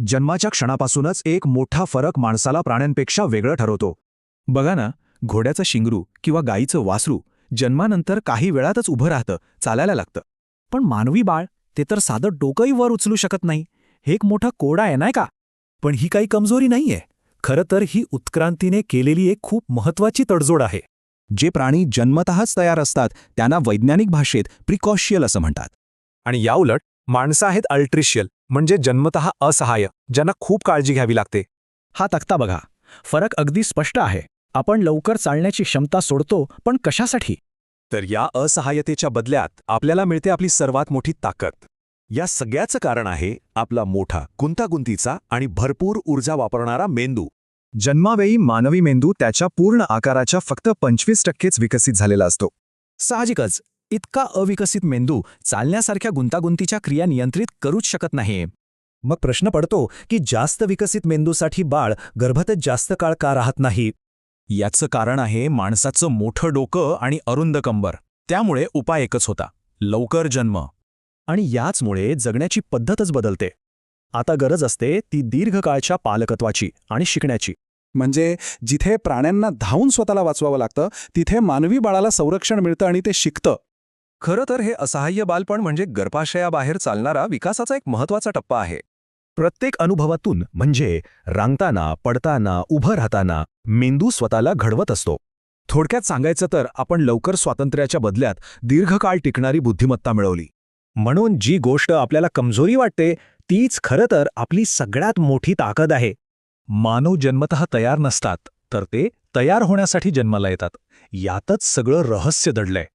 जन्माच्या क्षणापासूनच एक मोठा फरक माणसाला प्राण्यांपेक्षा वेगळं ठरवतो. बघा ना, घोड्याचं शिंगरू किंवा गाईचं वासरू जन्मानंतर काही वेळातच उभं राहतं, चालायला लागतं. पण मानवी बाळ ते तर साधं डोकंही वर उचलू शकत नाही. हे एक मोठा कोडा आहे नाही का? पण ही काही कमजोरी नाहीये. खरं तर ही उत्क्रांतीने केलेली एक खूप महत्वाची तडजोड आहे. जे प्राणी जन्मतःच तयार असतात त्यांना वैज्ञानिक भाषेत प्रिकॉशियल असं म्हणतात. आणि याउलट माणसं आहेत अल्ट्रिशियल, म्हणजे जन्मतः असहाय्य, ज्यांना खूप काळजी घ्यावी लागते. हा तक्ता बघा, फरक अगदी स्पष्ट आहे. आपण लवकर चालण्याची क्षमता सोडतो, पण कशासाठी? तर या असहाय्यतेच्या बदल्यात आपल्याला मिळते आपली सर्वात मोठी ताकद. या सगळ्याचं कारण आहे आपला मोठा, गुंतागुंतीचा आणि भरपूर ऊर्जा वापरणारा मेंदू. जन्मावेळी मानवी मेंदू त्याच्या पूर्ण आकाराच्या फक्त 25%च विकसित झालेला असतो. साहजिकच इतका अविकसित मेंदू चालण्यासारख्या गुंतागुंतीच्या क्रिया नियंत्रित करूच शकत नाही. मग प्रश्न पडतो की जास्त विकसित मेंदूसाठी बाळ गर्भातच जास्त काळ का राहत नाही? याचं कारण आहे माणसाचं मोठं डोकं आणि अरुंद कंबर. त्यामुळे उपाय एकच होता, लवकर जन्म. आणि याचमुळे जगण्याची पद्धतच बदलते. आता गरज असते ती दीर्घकाळच्या पालकत्वाची आणि शिकण्याची. म्हणजे जिथे प्राण्यांना धावून स्वतःला वाचवावं लागतं, तिथे मानवी बाळाला संरक्षण मिळतं आणि ते शिकतं. खरं तर हे असहाय्य बालपण म्हणजे गर्भाशयाबाहेर चालणारा विकासाचा एक महत्त्वाचा टप्पा आहे. प्रत्येक अनुभवातून, म्हणजे रांगताना, पडताना, उभं राहताना मेंदू स्वतःला घडवत असतो. थोडक्यात सांगायचं तर आपण लवकर स्वातंत्र्याच्या बदल्यात दीर्घकाळ टिकणारी बुद्धिमत्ता मिळवली. म्हणून जी गोष्ट आपल्याला कमजोरी वाटते तीच खरं तर आपली सगळ्यात मोठी ताकद आहे. मानव जन्मतः तयार नसतात, तर ते तयार होण्यासाठी जन्माला येतात. यातच सगळं रहस्य दडलंय.